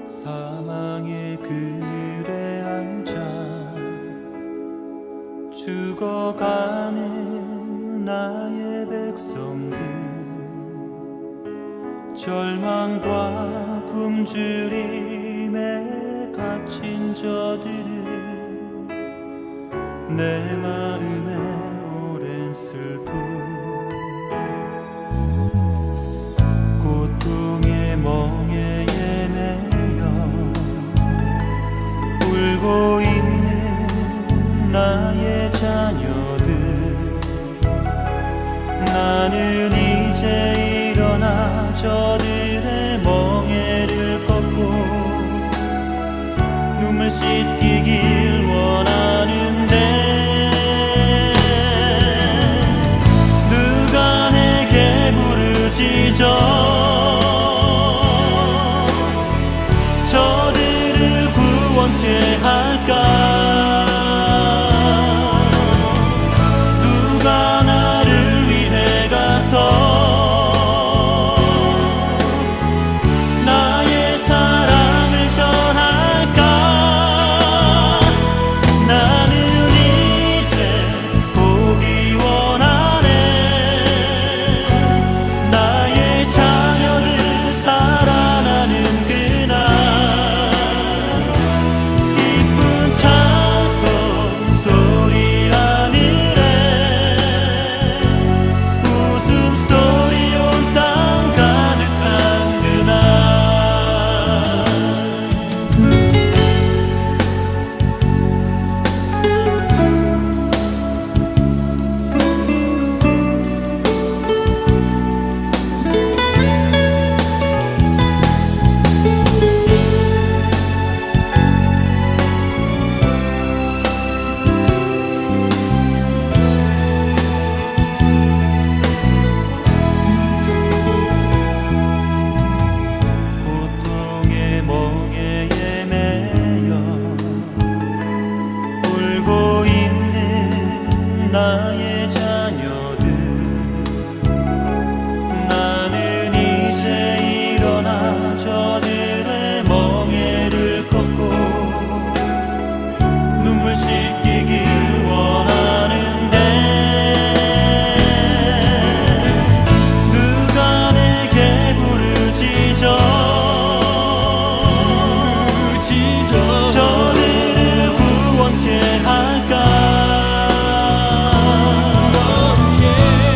사망의 그늘에 앉아 죽어가는 나의 백성들, 절망과 굶주림에 갇힌 저들을 내 마음에 오랜 슬픔, 고통의 멍에 매여 울고 있는 나의 자녀들, 나는 이제 일어나 저들의 멍에를 꺾고 눈물 씻기길 원하는데, 누가 내게 부르짖어 저들을 구원케 할까? 누가 나를 위해 가서 나의 사랑을 전할까? 나는 이제 보기 원하네. 나의 자녀들 살아나는 그날, 기쁜 찬송 소리 하늘에 웃음소리 온 땅 가득한 그날. 고통의 멍에 매여 울고 있는 나의 자녀들, 나는 이제 일어나 저들의 멍에를 꺾고 눈물 씻기길 원하는데, 누가 내게 부르짖어 저들을 구원케 할까?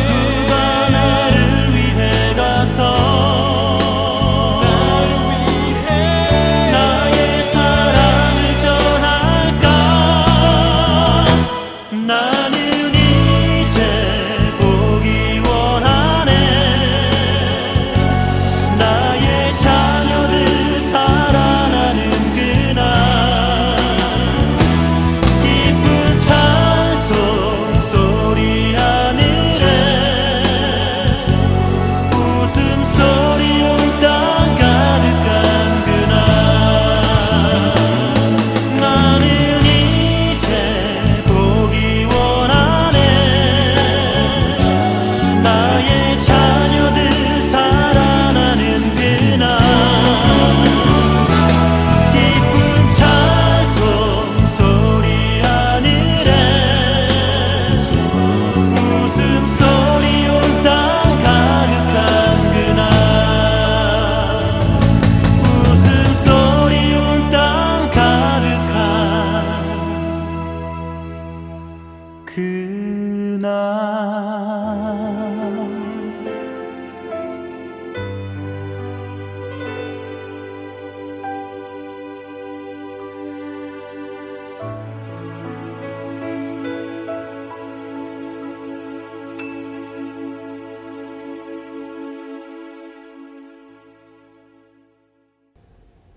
누가 나를 위해 가서 나의 사랑을 전할까? 나는 이제 보기 원하네. 나의 자녀들 살아나는 그날, 기쁜 찬송 소리 하늘에 웃음소리 온 땅 가득한 그날, 나는 이제 보기 원하네. 나의 자녀들 살아나는 그날, 기쁜 찬송 소리 하늘에 웃음소리 온 땅 가득한 그날, 웃음소리 온 땅 가득한 그날.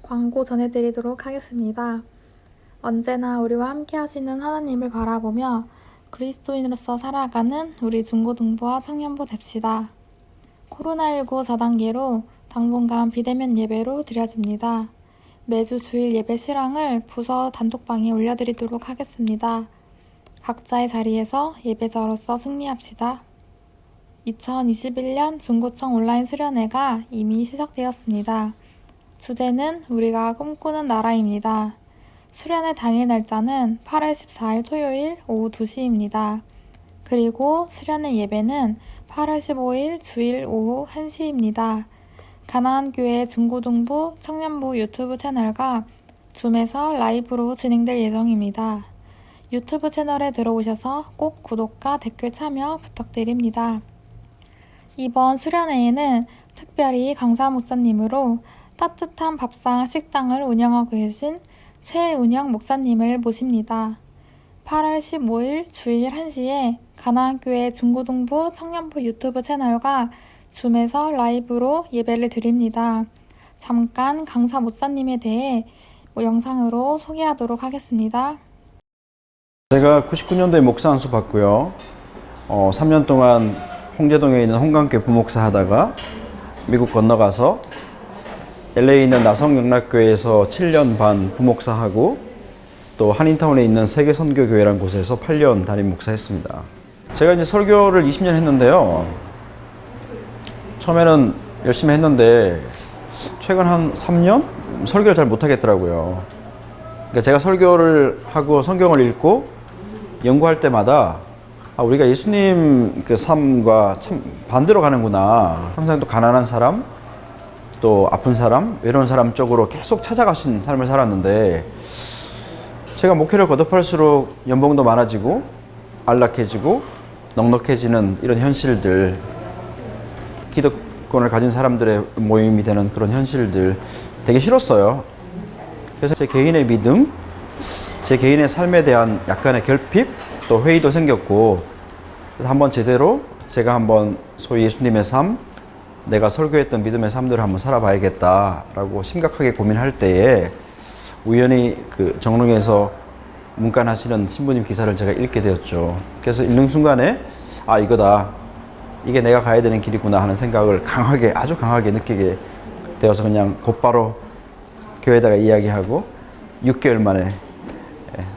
광고 전해드리도록 하겠습니다. 언제나 우리와 함께 하시는 하나님을 바라보며 그리스도인으로서 살아가는 우리 중고등부와 청년부 됩시다. 코로나19 4단계로 당분간 비대면 예배로 드려집니다. 매주 주일 예배 실황을 부서 단톡방에 올려드리도록 하겠습니다. 각자의 자리에서 예배자로서 승리합시다. 2021년 중고청 온라인 수련회가 이미 시작되었습니다. 주제는 우리가 꿈꾸는 나라입니다. 수련회 당일 날짜는 8월 14일 토요일 오후 2시입니다. 그리고 수련회 예배는 8월 15일 주일 오후 1시입니다. 가나안교회 중고등부 청년부 유튜브 채널과 줌에서 라이브로 진행될 예정입니다. 유튜브 채널에 들어오셔서 꼭 구독과 댓글 참여 부탁드립니다. 이번 수련회에는 특별히 강사 목사님으로 따뜻한 밥상 식당을 운영하고 계신 최은영 목사님을 모십니다. 8월 15일 주일 1시에 가나안교회 중고등부 청년부 유튜브 채널과 줌에서 라이브로 예배를 드립니다. 잠깐 강사 목사님에 대해 영상으로 소개하도록 하겠습니다. 제가 99년도에 목사 안수 받고요. 3년 동안 홍제동에 있는 홍강교회 부목사 하다가 미국 건너가서 LA에 있는 나성영락교회에서 7년 반 부목사하고 또 한인타운에 있는 세계선교교회라는 곳에서 8년 담임 목사했습니다. 제가 이제 설교를 20년 했는데요. 처음에는 열심히 했는데 최근 한 3년 설교를 잘 못하겠더라고요. 그러니까 제가 설교를 하고 성경을 읽고 연구할 때마다 우리가 예수님 그 삶과 참 반대로 가는구나. 항상 또 가난한 사람, 또 아픈 사람, 외로운 사람 쪽으로 계속 찾아가신 삶을 살았는데 제가 목회를 거듭할수록 연봉도 많아지고 안락해지고 넉넉해지는 이런 현실들, 기득권을 가진 사람들의 모임이 되는 그런 현실들 되게 싫었어요. 그래서 제 개인의 믿음, 제 개인의 삶에 대한 약간의 결핍, 또 회의도 생겼고, 그래서 한번 제대로 제가 한번 소위 예수님의 삶, 내가 설교했던 믿음의 삶들을 한번 살아봐야겠다라고 심각하게 고민할 때에 우연히 그 정릉에서 문간하시는 신부님 기사를 제가 읽게 되었죠. 그래서 읽는 순간에 이거다. 이게 내가 가야 되는 길이구나 하는 생각을 강하게, 아주 강하게 느끼게 되어서 그냥 곧바로 교회에다가 이야기하고 6개월 만에,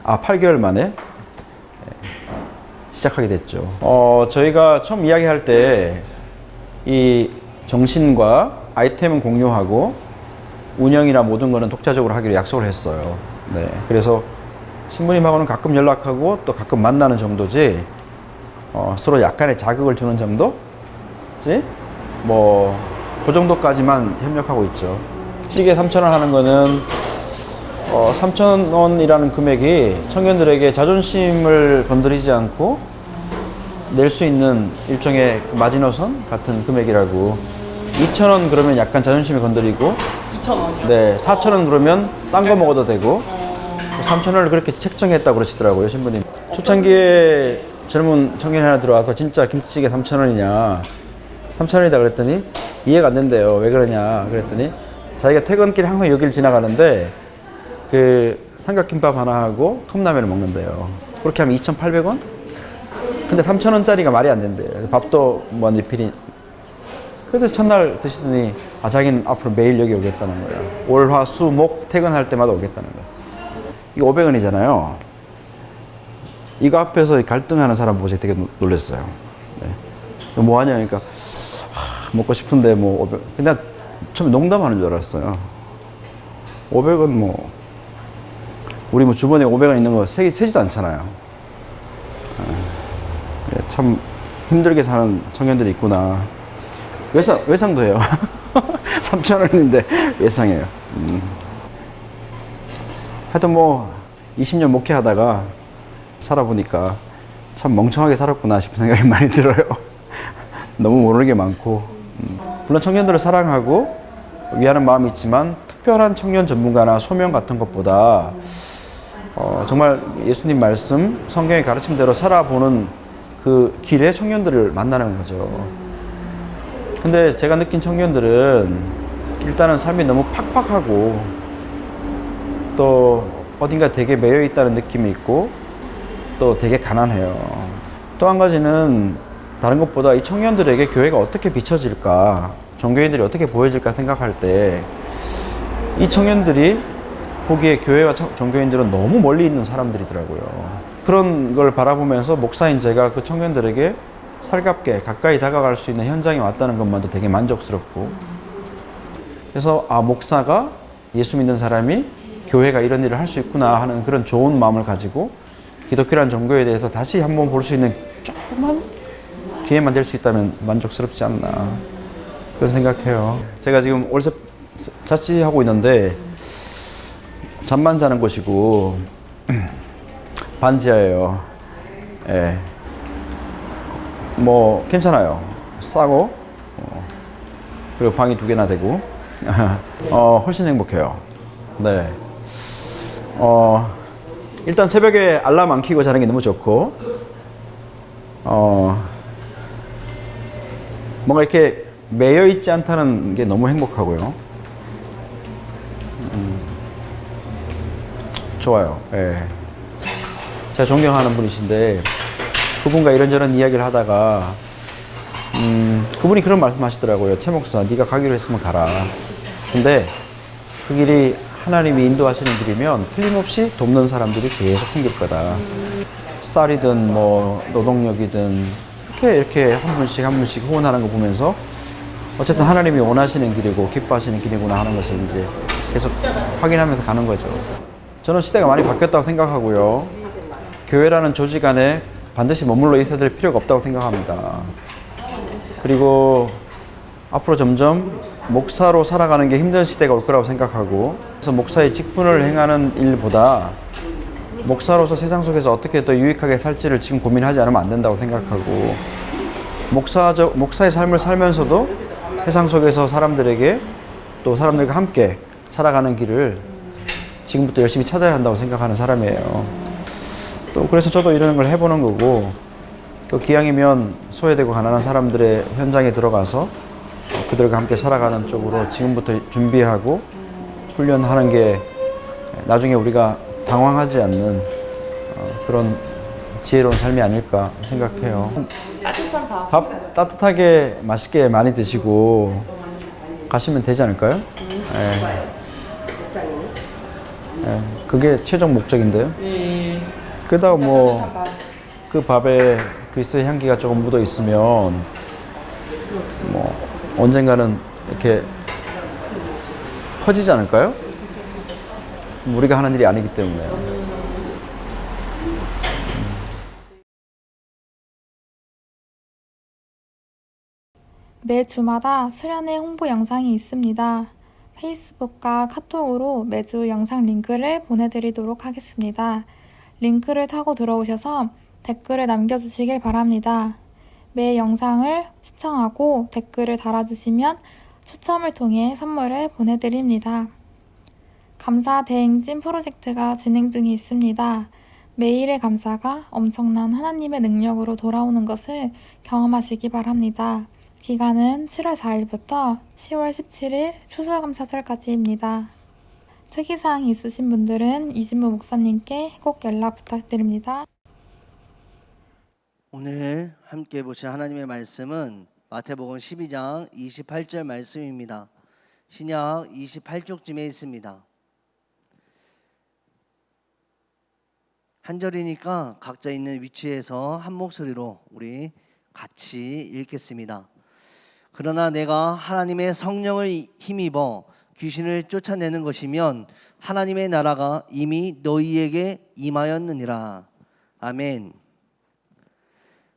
8개월 만에 시작하게 됐죠. 저희가 처음 이야기할 때 이 정신과 아이템은 공유하고 운영이나 모든 거는 독자적으로 하기로 약속을 했어요. 네. 그래서 신부님하고는 가끔 연락하고 또 가끔 만나는 정도지, 서로 약간의 자극을 주는 정도지, 그 정도까지만 협력하고 있죠. 시계 3,000원 하는 거는, 3,000원이라는 금액이 청년들에게 자존심을 건드리지 않고 낼 수 있는 일종의 마지노선 같은 금액이라고. 2,000원 그러면 약간 자존심이 건드리고, 2,000원이요? 네, 4,000원 그러면 딴 거 먹어도 되고, 3,000원을 그렇게 책정했다고 그러시더라고요, 신부님. 초창기에 젊은 청년이 하나 들어와서 진짜 김치찌개 3,000원이냐, 3,000원이다 그랬더니 이해가 안 된대요. 왜 그러냐 그랬더니 자기가 퇴근길 항상 여기를 지나가는데 그 삼각김밥 하나 하고 컵라면을 먹는데요. 그렇게 하면 2,800원? 근데 3,000원짜리가 말이 안 된대요. 밥도 뭐 리필이. 그래서 첫날 드시더니 자기는 앞으로 매일 여기 오겠다는 거예요. 월, 화, 수, 목 퇴근할 때마다 오겠다는 거예요. 이거 500원이잖아요. 이거 앞에서 갈등하는 사람 보고 되게 놀랐어요. 네. 뭐 하냐 그러니까 먹고 싶은데 500. 그냥 처음에 농담하는 줄 알았어요. 500원 우리 주변에 500원 있는 거 세지도 않잖아요. 참 힘들게 사는 청년들이 있구나. 외상도 해요. 3,000원인데 외상해요. 하여튼 20년 목회하다가 살아보니까 참 멍청하게 살았구나 싶은 생각이 많이 들어요. 너무 모르는 게 많고. 물론 청년들을 사랑하고 위하는 마음이 있지만 특별한 청년 전문가나 소명 같은 것보다 정말 예수님 말씀, 성경의 가르침대로 살아보는 그 길에 청년들을 만나는 거죠. 근데 제가 느낀 청년들은 일단은 삶이 너무 팍팍하고 또 어딘가 되게 매여 있다는 느낌이 있고 또 되게 가난해요. 또 한 가지는 다른 것보다 이 청년들에게 교회가 어떻게 비춰질까, 종교인들이 어떻게 보여질까 생각할 때 이 청년들이 보기에 교회와 종교인들은 너무 멀리 있는 사람들이더라고요. 그런 걸 바라보면서 목사인 제가 그 청년들에게 살갑게 가까이 다가갈 수 있는 현장에 왔다는 것만도 되게 만족스럽고, 그래서 목사가 예수 믿는 사람이 교회가 이런 일을 할 수 있구나 하는 그런 좋은 마음을 가지고 기독교라는 종교에 대해서 다시 한번 볼 수 있는 조그만 기회만 될 수 있다면 만족스럽지 않나 그런 생각해요. 제가 지금 월세 자취하고 있는데 잠만 자는 곳이고 반지하예요. 예. 뭐 괜찮아요. 싸고 그리고 방이 2개나 되고 훨씬 행복해요. 네. 일단 새벽에 알람 안 켜고 자는 게 너무 좋고 뭔가 이렇게 매여 있지 않다는 게 너무 행복하고요. 좋아요. 예. 제가 존경하는 분이신데 그분과 이런저런 이야기를 하다가 그분이 그런 말씀 하시더라고요. 최 목사, 네가 가기로 했으면 가라. 근데 그 길이 하나님이 인도하시는 길이면 틀림없이 돕는 사람들이 계속 생길 거다. 쌀이든 뭐 노동력이든 이렇게 한 분씩 후원하는 거 보면서 어쨌든 하나님이 원하시는 길이고 기뻐하시는 길이구나 하는 것을 이제 계속 확인하면서 가는 거죠. 저는 시대가 많이 바뀌었다고 생각하고요. 교회라는 조직 안에 반드시 머물러 있어야 될 필요가 없다고 생각합니다. 그리고 앞으로 점점 목사로 살아가는 게 힘든 시대가 올 거라고 생각하고, 그래서 목사의 직분을 행하는 일보다 목사로서 세상 속에서 어떻게 더 유익하게 살지를 지금 고민하지 않으면 안 된다고 생각하고, 목사의 삶을 살면서도 세상 속에서 사람들에게 또 사람들과 함께 살아가는 길을 지금부터 열심히 찾아야 한다고 생각하는 사람이에요. 또 그래서 저도 이런 걸 해보는 거고, 또 기왕이면 소외되고 가난한 사람들의 현장에 들어가서 그들과 함께 살아가는 쪽으로 지금부터 준비하고 훈련하는 게 나중에 우리가 당황하지 않는 그런 지혜로운 삶이 아닐까 생각해요. 따뜻한 밥 따뜻하게 맛있게 많이 드시고 가시면 되지 않을까요? 네. 그게 최종 목적인데요. 그러다가 뭐 그 밥에 그리스도의 향기가 조금 묻어 있으면 뭐 언젠가는 이렇게 퍼지지 않을까요? 우리가 하는 일이 아니기 때문에. 매 주마다 수련회 홍보 영상이 있습니다. 페이스북과 카톡으로 매주 영상 링크를 보내드리도록 하겠습니다. 링크를 타고 들어오셔서 댓글을 남겨주시길 바랍니다. 매 영상을 시청하고 댓글을 달아주시면 추첨을 통해 선물을 보내드립니다. 감사 대행진 프로젝트가 진행 중에 있습니다. 매일의 감사가 엄청난 하나님의 능력으로 돌아오는 것을 경험하시기 바랍니다. 기간은 7월 4일부터 10월 17일 추수감사절까지입니다. 특이사항이 있으신 분들은 이진무 목사님께 꼭 연락 부탁드립니다. 오늘 함께 보실 하나님의 말씀은 마태복음 12장 28절 말씀입니다. 신약 28쪽쯤에 있습니다. 한 절이니까 각자 있는 위치에서 한 목소리로 우리 같이 읽겠습니다. 그러나 내가 하나님의 성령을 힘입어 귀신을 쫓아내는 것이면 하나님의 나라가 이미 너희에게 임하였느니라. 아멘.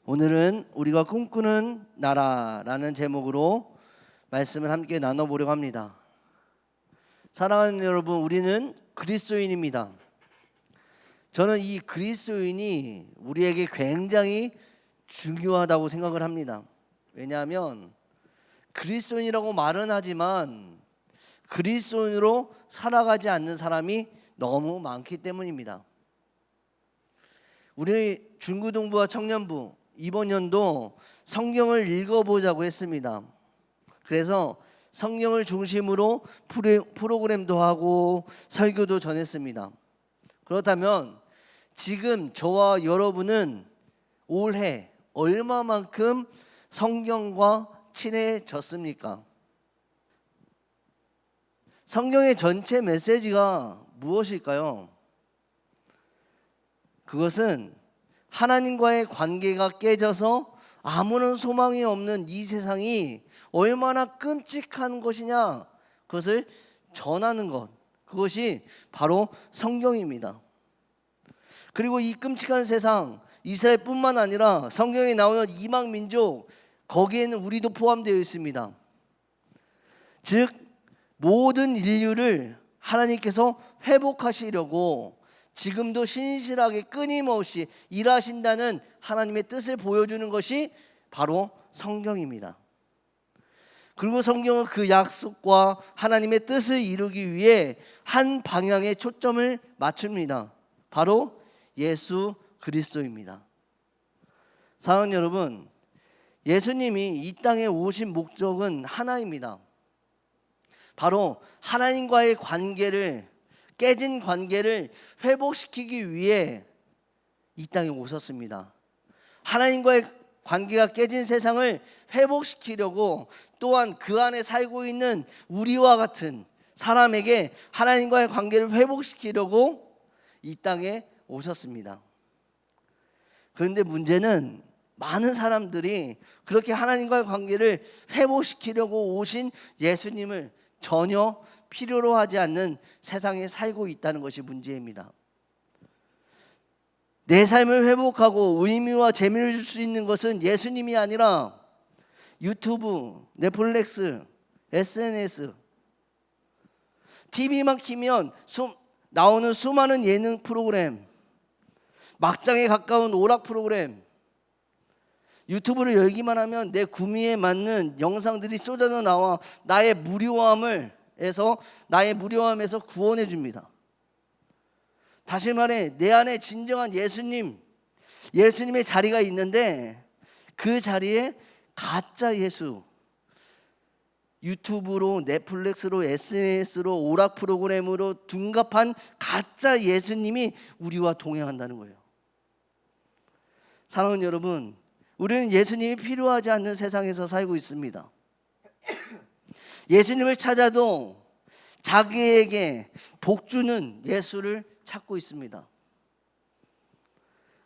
오늘은 우리가 꿈꾸는 나라라는 제목으로 말씀을 함께 나눠보려고 합니다. 사랑하는 여러분, 우리는 그리스도인입니다. 저는 이 그리스도인이 우리에게 굉장히 중요하다고 생각을 합니다. 왜냐하면 그리스도인이라고 말은 하지만 그리스도인으로 살아가지 않는 사람이 너무 많기 때문입니다. 우리 중고등부와 청년부 이번 연도 성경을 읽어보자고 했습니다. 그래서 성경을 중심으로 프로그램도 하고 설교도 전했습니다. 그렇다면 지금 저와 여러분은 올해 얼마만큼 성경과 친해졌습니까? 성경의 전체 메시지가 무엇일까요? 그것은 하나님과의 관계가 깨져서 아무런 소망이 없는 이 세상이 얼마나 끔찍한 것이냐, 그것을 전하는 것, 그것이 바로 성경입니다. 그리고 이 끔찍한 세상, 이스라엘뿐만 아니라 성경에 나오는 이방 민족, 거기에는 우리도 포함되어 있습니다. 즉 모든 인류를 하나님께서 회복하시려고 지금도 신실하게 끊임없이 일하신다는 하나님의 뜻을 보여주는 것이 바로 성경입니다. 그리고 성경은 그 약속과 하나님의 뜻을 이루기 위해 한 방향에 초점을 맞춥니다. 바로 예수 그리스도입니다. 사랑하는 여러분, 예수님이 이 땅에 오신 목적은 하나입니다. 바로 하나님과의 깨진 관계를 회복시키기 위해 이 땅에 오셨습니다. 하나님과의 관계가 깨진 세상을 회복시키려고, 또한 그 안에 살고 있는 우리와 같은 사람에게 하나님과의 관계를 회복시키려고 이 땅에 오셨습니다. 그런데 문제는 많은 사람들이 그렇게 하나님과의 관계를 회복시키려고 오신 예수님을 전혀 필요로 하지 않는 세상에 살고 있다는 것이 문제입니다. 내 삶을 회복하고 의미와 재미를 줄 수 있는 것은 예수님이 아니라 유튜브, 넷플릭스, SNS, TV만 키면 나오는 수많은 예능 프로그램, 막장에 가까운 오락 프로그램, 유튜브를 열기만 하면 내 구미에 맞는 영상들이 쏟아져 나와 나의 무료함에서 구원해 줍니다. 다시 말해, 내 안에 진정한 예수님의 자리가 있는데 그 자리에 가짜 예수, 유튜브로, 넷플릭스로, SNS로, 오락 프로그램으로 둔갑한 가짜 예수님이 우리와 동행한다는 거예요. 사랑하는 여러분, 우리는 예수님이 필요하지 않는 세상에서 살고 있습니다. 예수님을 찾아도 자기에게 복주는 예수를 찾고 있습니다.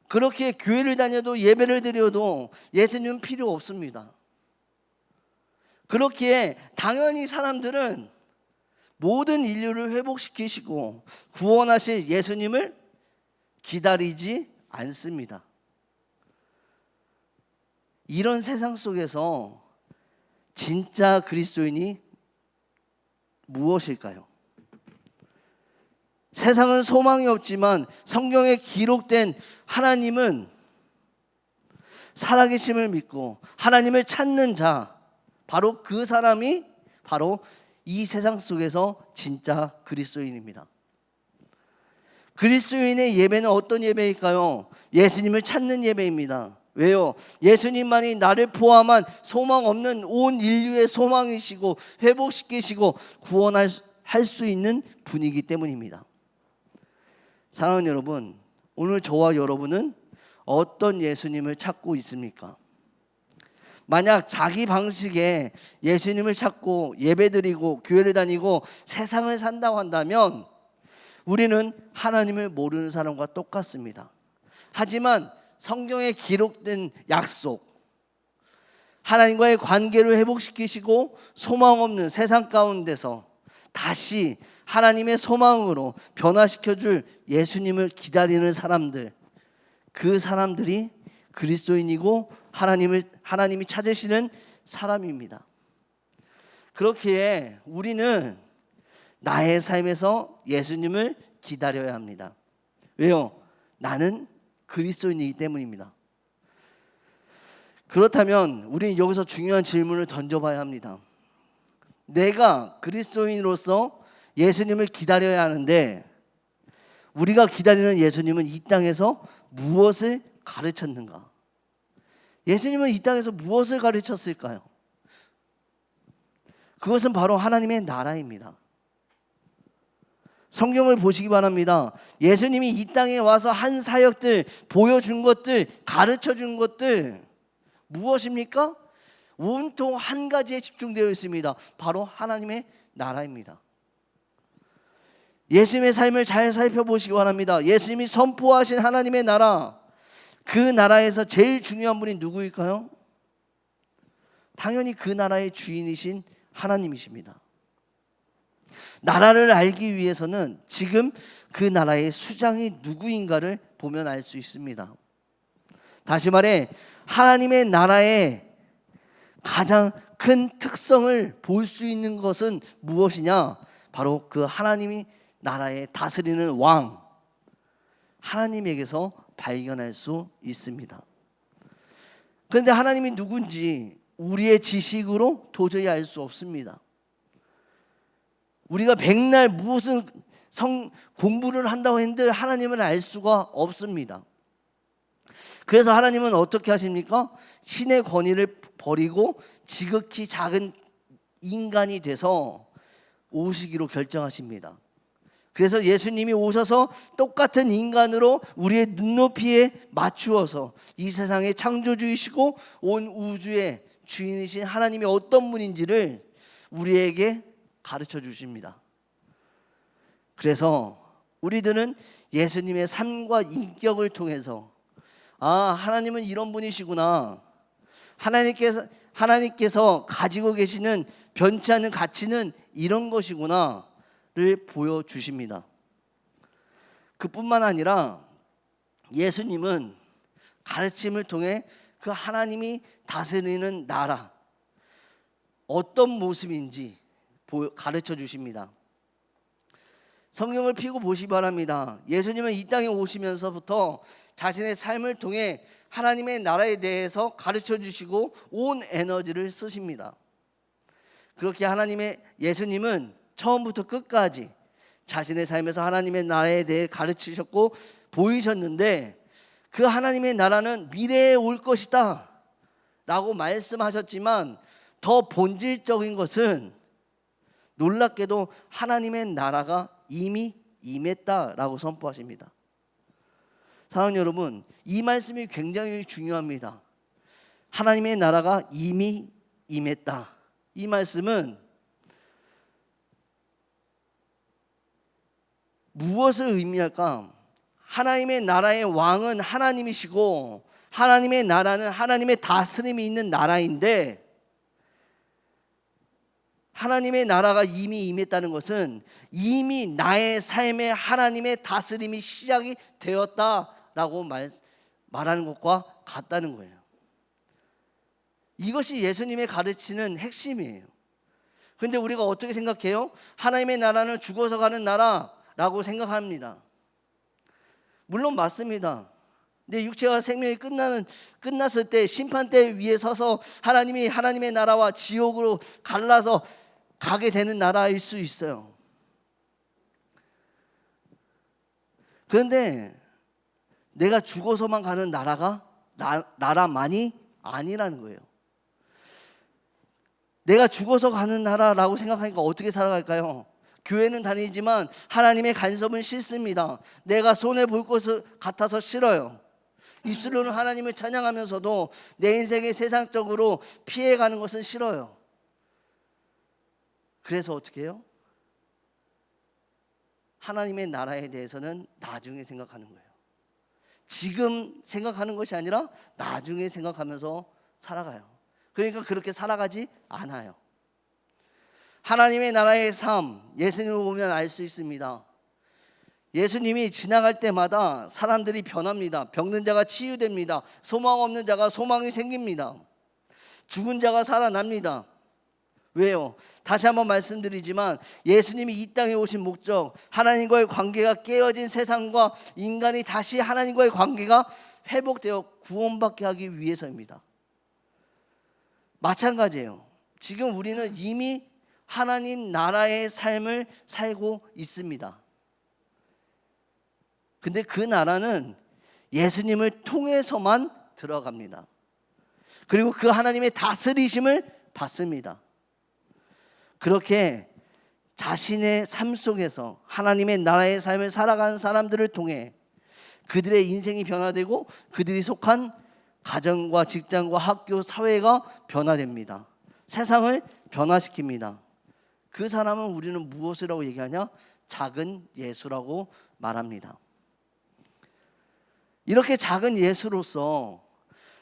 그렇게 교회를 다녀도 예배를 드려도 예수님은 필요 없습니다. 그렇기에 당연히 사람들은 모든 인류를 회복시키시고 구원하실 예수님을 기다리지 않습니다. 이런 세상 속에서 진짜 그리스도인이 무엇일까요? 세상은 소망이 없지만 성경에 기록된 하나님은 살아계심을 믿고 하나님을 찾는 자, 바로 그 사람이 바로 이 세상 속에서 진짜 그리스도인입니다. 그리스도인의 예배는 어떤 예배일까요? 예수님을 찾는 예배입니다. 왜요? 예수님만이 나를 포함한 소망 없는 온 인류의 소망이시고 회복시키시고 구원할 수 있는 분이기 때문입니다. 사랑하는 여러분, 오늘 저와 여러분은 어떤 예수님을 찾고 있습니까? 만약 자기 방식에 예수님을 찾고 예배드리고 교회를 다니고 세상을 산다고 한다면 우리는 하나님을 모르는 사람과 똑같습니다. 하지만 성경에 기록된 약속, 하나님과의 관계를 회복시키시고 소망 없는 세상 가운데서 다시 하나님의 소망으로 변화시켜줄 예수님을 기다리는 사람들, 그 사람들이 그리스도인이고 하나님이 찾으시는 사람입니다. 그렇기에 우리는 나의 삶에서 예수님을 기다려야 합니다. 왜요? 나는 그리스도인이기 때문입니다. 그렇다면 우리는 여기서 중요한 질문을 던져봐야 합니다. 내가 그리스도인으로서 예수님을 기다려야 하는데 우리가 기다리는 예수님은 이 땅에서 무엇을 가르쳤는가? 예수님은 이 땅에서 무엇을 가르쳤을까요? 그것은 바로 하나님의 나라입니다. 성경을 보시기 바랍니다. 예수님이 이 땅에 와서 한 사역들, 보여준 것들, 가르쳐준 것들 무엇입니까? 온통 한 가지에 집중되어 있습니다. 바로 하나님의 나라입니다. 예수님의 삶을 잘 살펴보시기 바랍니다. 예수님이 선포하신 하나님의 나라, 그 나라에서 제일 중요한 분이 누구일까요? 당연히 그 나라의 주인이신 하나님이십니다. 나라를 알기 위해서는 지금 그 나라의 수장이 누구인가를 보면 알 수 있습니다. 다시 말해 하나님의 나라의 가장 큰 특성을 볼 수 있는 것은 무엇이냐? 바로 그 하나님이 나라에 다스리는 왕, 하나님에게서 발견할 수 있습니다. 그런데 하나님이 누군지 우리의 지식으로 도저히 알 수 없습니다. 우리가 백날 무슨 공부를 한다고 했는데 하나님을 알 수가 없습니다. 그래서 하나님은 어떻게 하십니까? 신의 권위를 버리고 지극히 작은 인간이 돼서 오시기로 결정하십니다. 그래서 예수님이 오셔서 똑같은 인간으로 우리의 눈높이에 맞추어서 이 세상의 창조주이시고 온 우주의 주인이신 하나님이 어떤 분인지를 우리에게 가르쳐 주십니다. 그래서 우리들은 예수님의 삶과 인격을 통해서 하나님은 이런 분이시구나, 하나님께서 가지고 계시는 변치 않는 가치는 이런 것이구나를 보여주십니다. 그뿐만 아니라 예수님은 가르침을 통해 그 하나님이 다스리는 나라 어떤 모습인지 가르쳐 주십니다. 성경을 펴고 보시기 바랍니다. 예수님은 이 땅에 오시면서부터 자신의 삶을 통해 하나님의 나라에 대해서 가르쳐 주시고 온 에너지를 쓰십니다. 그렇게 예수님은 처음부터 끝까지 자신의 삶에서 하나님의 나라에 대해 가르치셨고 보이셨는데, 그 하나님의 나라는 미래에 올 것이다 라고 말씀하셨지만 더 본질적인 것은 놀랍게도 하나님의 나라가 이미 임했다라고 선포하십니다. 사랑하는 여러분, 이 말씀이 굉장히 중요합니다. 하나님의 나라가 이미 임했다. 이 말씀은 무엇을 의미할까? 하나님의 나라의 왕은 하나님이시고 하나님의 나라는 하나님의 다스림이 있는 나라인데, 하나님의 나라가 이미 임했다는 것은 이미 나의 삶에 하나님의 다스림이 시작이 되었다라고 말하는 것과 같다는 거예요. 이것이 예수님의 가르치는 핵심이에요. 그런데 우리가 어떻게 생각해요? 하나님의 나라는 죽어서 가는 나라라고 생각합니다. 물론 맞습니다. 내 육체와 생명이 끝났을 때 심판대 위에 서서 하나님이 하나님의 나라와 지옥으로 갈라서 가게 되는 나라일 수 있어요. 그런데 내가 죽어서만 가는 나라가 나라만이 아니라는 거예요. 내가 죽어서 가는 나라라고 생각하니까 어떻게 살아갈까요? 교회는 다니지만 하나님의 간섭은 싫습니다. 내가 손해볼 것 같아서 싫어요. 입술로는 하나님을 찬양하면서도 내 인생에 세상적으로 피해가는 것은 싫어요. 그래서 어떻게 해요? 하나님의 나라에 대해서는 나중에 생각하는 거예요. 지금 생각하는 것이 아니라 나중에 생각하면서 살아가요. 그러니까 그렇게 살아가지 않아요. 하나님의 나라의 삶, 예수님을 보면 알 수 있습니다. 예수님이 지나갈 때마다 사람들이 변합니다. 병든 자가 치유됩니다. 소망 없는 자가 소망이 생깁니다. 죽은 자가 살아납니다. 왜요? 다시 한번 말씀드리지만 예수님이 이 땅에 오신 목적, 하나님과의 관계가 깨어진 세상과 인간이 다시 하나님과의 관계가 회복되어 구원받게 하기 위해서입니다. 마찬가지예요. 지금 우리는 이미 하나님 나라의 삶을 살고 있습니다. 근데 그 나라는 예수님을 통해서만 들어갑니다. 그리고 그 하나님의 다스리심을 받습니다. 그렇게 자신의 삶 속에서 하나님의 나라의 삶을 살아가는 사람들을 통해 그들의 인생이 변화되고 그들이 속한 가정과 직장과 학교, 사회가 변화됩니다. 세상을 변화시킵니다. 그 사람은 우리는 무엇이라고 얘기하냐? 작은 예수라고 말합니다. 이렇게 작은 예수로서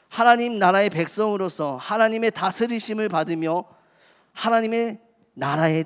하나님 나라의 백성으로서 하나님의 다스리심을 받으며 하나님의 나라의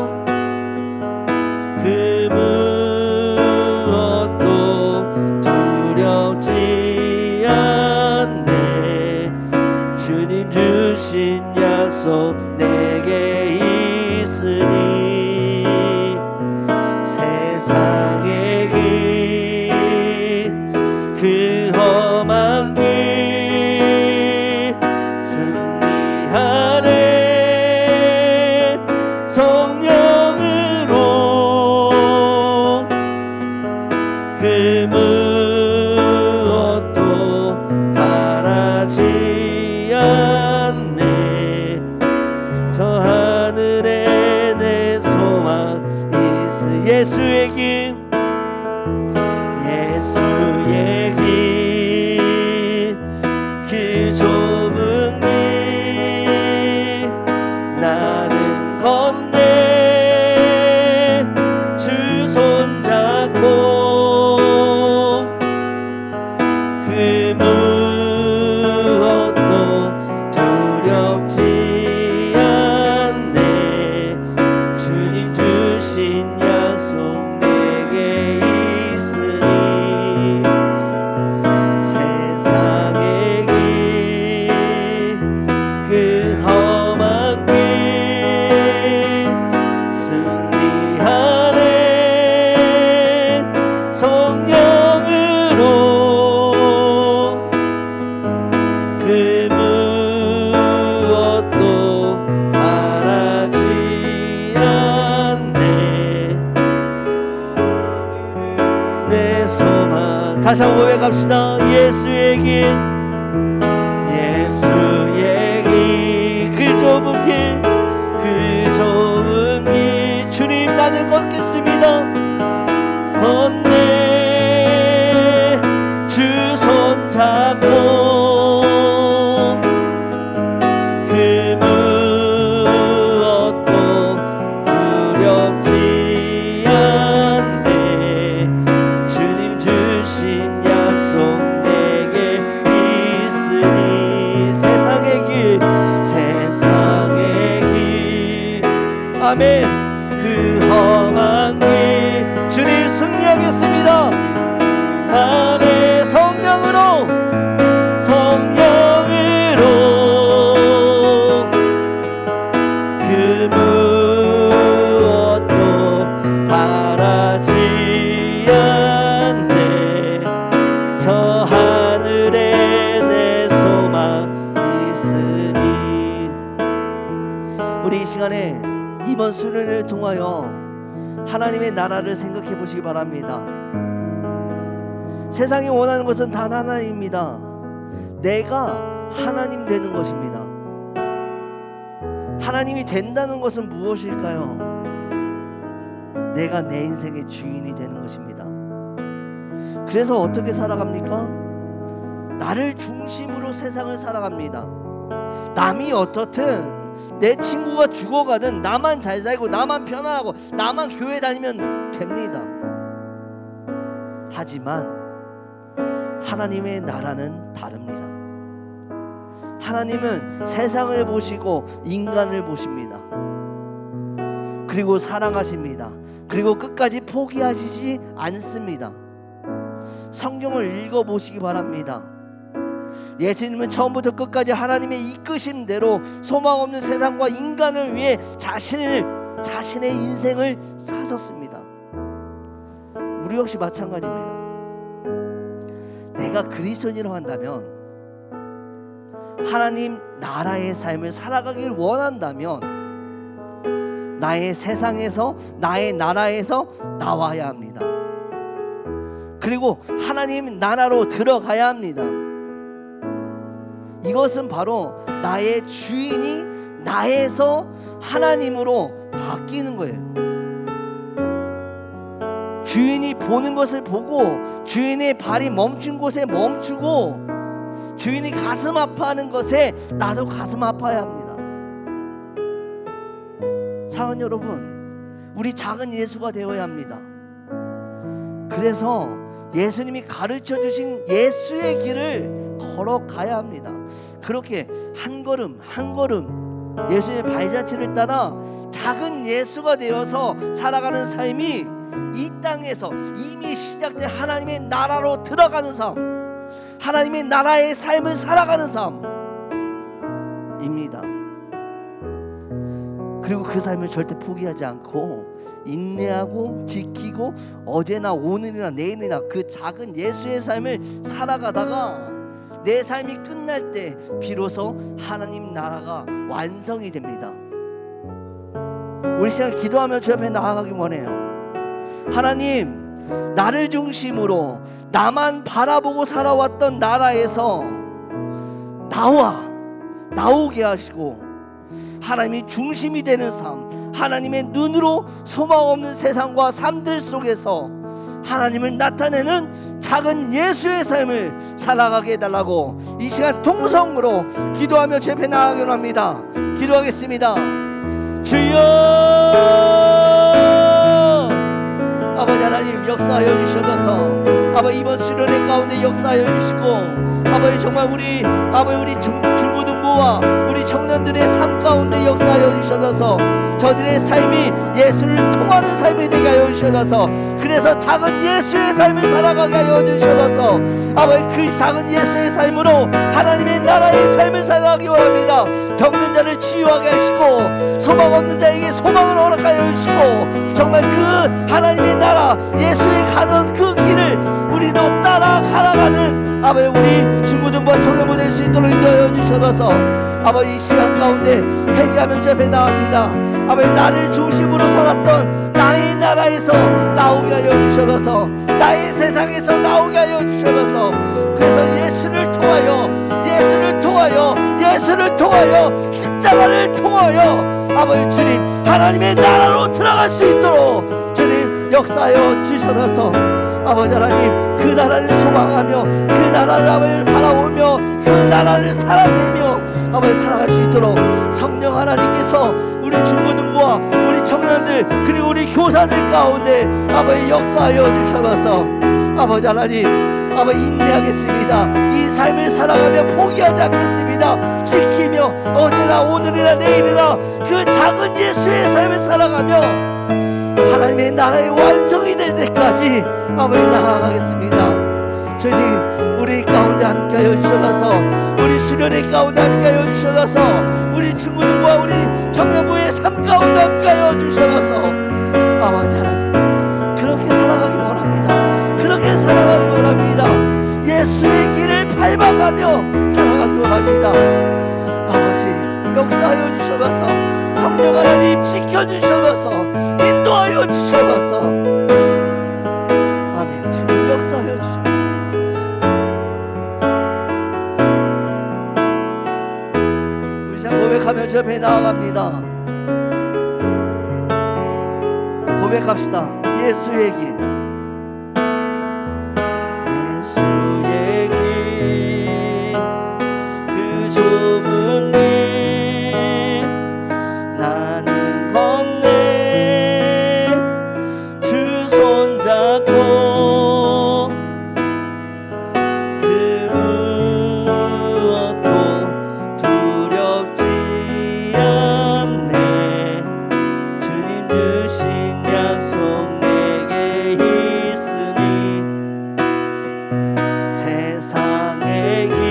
약속 내게 있으니 세상의 길 그 험한 길 승리하네 성령으로 그 무엇도 바라지 않네 저 하늘에 내 소망 예수의 길 예수의 길 그 좁은 길 나는 건네 주 손잡고 그 무엇도 두렵지 않네 주님 주신 약속 내게 있으니 세상의 길 그 험한 길 승리하네 성령으로 그 무엇도 바라지 않네 내 소망 다시 한번 고백합시다 예수의 길 예수의 길 그 좁은 길 그 좁은 길 주님 나는 걷겠습니다 건네 주 손잡고 그 무엇도 두렵지 않네 주님 주신 약속 내게 있으니 세상의 길 아멘 그 험한 길 주님 승리하겠습니다 아멘 성령으로 그 무엇도 바라지 않네 저 하늘에 내 소망 있으니 우리 이 시간에 이번 수련회를 통하여 하나님의 나라를 생각해 보시기 바랍니다. 세상이 원하는 것은 단 하나입니다. 내가 하나님 되는 것입니다. 하나님이 된다는 것은 무엇일까요? 내가 내 인생의 주인이 되는 것입니다. 그래서 어떻게 살아갑니까? 나를 중심으로 세상을 살아갑니다. 남이 어떻든 내 친구가 죽어가든 나만 잘 살고 나만 편안하고 나만 교회 다니면 됩니다. 하지만 하나님의 나라는 다릅니다. 하나님은 세상을 보시고 인간을 보십니다. 그리고 사랑하십니다. 그리고 끝까지 포기하시지 않습니다. 성경을 읽어보시기 바랍니다. 예수님은 처음부터 끝까지 하나님의 이끄심대로 소망 없는 세상과 인간을 위해 자신의 인생을 사셨습니다. 우리 역시 마찬가지입니다. 내가 그리스도인이라고 한다면 하나님 나라의 삶을 살아가길 원한다면 나의 세상에서 나의 나라에서 나와야 합니다. 그리고 하나님 나라로 들어가야 합니다. 이것은 바로 나의 주인이 나에서 하나님으로 바뀌는 거예요. 주인이 보는 것을 보고 주인의 발이 멈춘 곳에 멈추고 주인이 가슴 아파하는 것에 나도 가슴 아파야 합니다. 사랑하는 여러분, 우리 작은 예수가 되어야 합니다. 그래서 예수님이 가르쳐 주신 예수의 길을 걸어가야 합니다. 그렇게 한 걸음 한 걸음 예수님의 발자취를 따라 작은 예수가 되어서 살아가는 삶이 이 땅에서 이미 시작된 하나님의 나라로 들어가는 삶, 하나님의 나라의 삶을 살아가는 삶입니다. 그리고 그 삶을 절대 포기하지 않고 인내하고 지키고 어제나 오늘이나 내일이나 그 작은 예수의 삶을 살아가다가 내 삶이 끝날 때 비로소 하나님 나라가 완성이 됩니다. 우리 시간 기도하며 주 앞에 나아가기 원해요. 하나님, 나를 중심으로 나만 바라보고 살아왔던 나라에서 나오게 하시고 하나님이 중심이 되는 삶, 하나님의 눈으로 소망 없는 세상과 삶들 속에서 하나님을 나타내는 작은 예수의 삶을 살아가게 해달라고 이 시간 통성으로 기도하며 주 앞에 나아가기로 합니다. 기도하겠습니다. 주여, 아버지 하나님 역사하여 주셔서 아버지 이번 수련회 가운데 역사하여 주시고 아버지 정말 우리 중고등부와 우리 청년들의 삶 가운데 역사하여 주셔서 저들의 삶이 예수를 통하는 삶이 되게 하여 주셔서 그래서 작은 예수의 삶을 살아가게 하여 주셔서 아버지 그 작은 예수의 삶으로 하나님의 나라의 삶을 살아가기 원합니다. 병든 자를 치유하게 하시고 소망 없는 자에게 소망을 허락하여 주시고 정말 그 하나님의 나라 예수의 가는 그 길을 우리도 따라 살아가는 아버지 우리 중고등부와 청년부 될 수 있도록 인도하여 주셔서 아버지 이 시간 가운데 회개하며 주 앞에 나옵니다. 아버지 나를 중심으로 살았던 나의 나라에서 나오게 하여 주셔서 나의 세상에서 나오게 하여 주셔서 그래서 예수를 통하여 십자가를 통하여 아버지 주님 하나님의 나라로 들어갈 수 있도록 주님 역사하여 주셔서 아버지 하나님 그 나라를 소망하며 그 나라를 아버지 바라보며 그 나라를 살아내며 아버지 살아갈 수 있도록 성령 하나님께서 우리 중고등부와 우리 청년들 그리고 우리 교사들 가운데 아버지 역사하여 주셔서 아버지 하나님 아버지 인내하겠습니다. 이 삶을 살아가며 포기하지 않겠습니다. 지키며 어제나 오늘이나 내일이나 그 작은 예수의 삶을 살아가며 하나님의 나라의 완성이 될 때까지 아버지 나아가겠습니다. 주님 우리 가운데 함께하여 주셔서 우리 수련회 가운데 함께하여 주셔서 우리 친구들과 우리 청년부의 삶 가운데 함께하여 주셔서 아버지 하나님 그렇게 살아가기 원합니다. 그렇게 살아가기 원합니다. 예수의 길을 밟아가며 살아가기 원합니다. 아버지 역사하여 주셔서 성령 하나님 지켜주셔서 인도하여 주셔서 아멘. 주님 역사하여 주셔서 우리 자 고백하며 주 앞에 나아갑니다. 고백합시다. 예수의 길 예수의 길 그 좁은 길 나는 걷네 주 손잡고 그 무엇도 두렵지 않네 주님 주신 약속 내게 있으니 세상의 길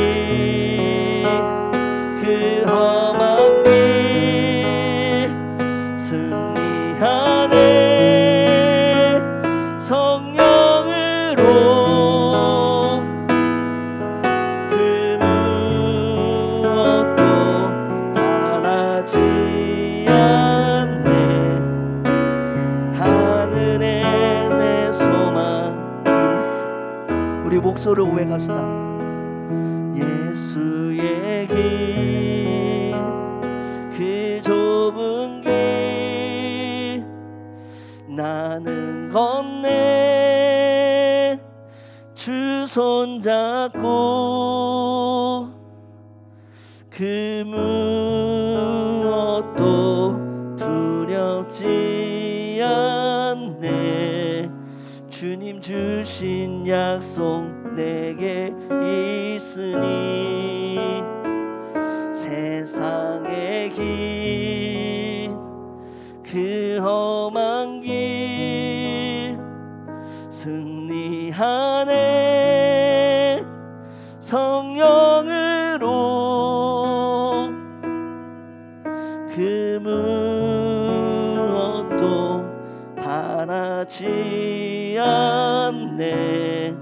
그 험한 길 승리하네 성령으로 그 무엇도 바라지 않네 하늘에 내 소망이 있어. 우리 목소리로 고백합시다. 예수의 길 그 좁은 길 나는 걷네 주 손잡고 그 무엇도 두렵지 않네 주님 주신 약속 내게 있으니 세상의 길 그 험한 길 승리하네 성령으로 그 왔네.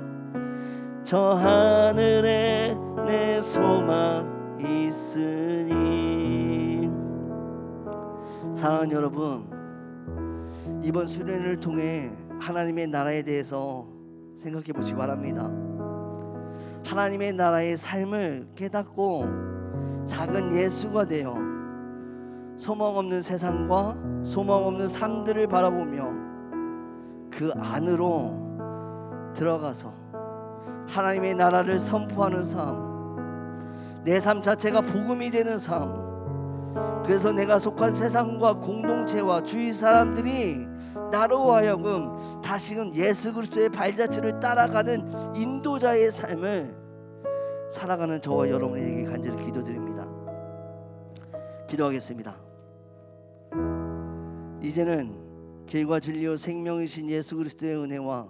저 하늘에 내 소망 있으니. 사랑하는 여러분, 이번 수련회를 통해 하나님의 나라에 대해서 생각해 보시기 바랍니다. 하나님의 나라의 삶을 깨닫고 작은 예수가 되어 소망 없는 세상과 소망 없는 삶들을 바라보며 그 안으로 들어가서 하나님의 나라를 선포하는 삶, 내 삶 자체가 복음이 되는 삶. 그래서 내가 속한 세상과 공동체와 주위 사람들이 나로 하여금 다시금 예수 그리스도의 발자취를 따라가는 인도자의 삶을 살아가는 저와 여러분에게 간절히 기도드립니다. 기도하겠습니다. 이제는 길과 진리요 생명이신 예수 그리스도의 은혜와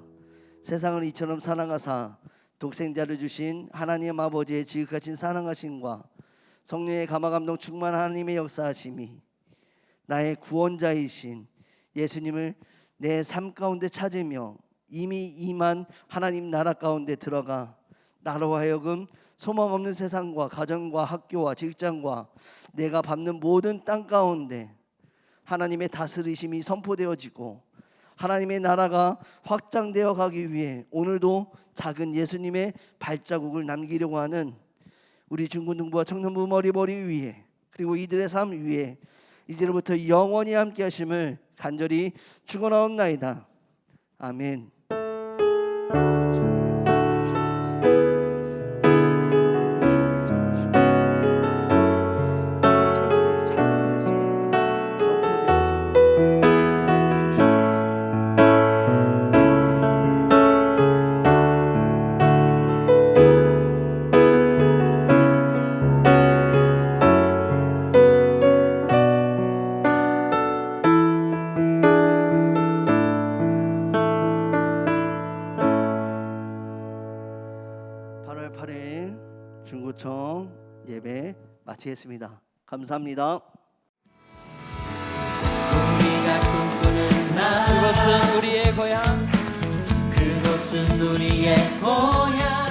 세상을 이처럼 사랑하사 독생자를 주신 하나님 아버지의 지극하신 사랑하심과 성령의 감화감동 충만한 하나님의 역사하심이 나의 구원자이신 예수님을 내 삶 가운데 찾으며 이미 임한 하나님 나라 가운데 들어가 나로 하여금 소망 없는 세상과 가정과 학교와 직장과 내가 밟는 모든 땅 가운데 하나님의 다스리심이 선포되어지고 하나님의 나라가 확장되어 가기 위해 오늘도 작은 예수님의 발자국을 남기려고 하는 우리 중고등부와 청년부 머리머리 위에 그리고 이들의 삶 위에 이제로부터 영원히 함께 하심을 간절히 축원하옵나이다. 아멘. 중구청 예배 마치겠습니다. 감사합니다. 우리가 꿈꾸는 나라, 그것은 우리의 고향, 그곳은 우리의 고향.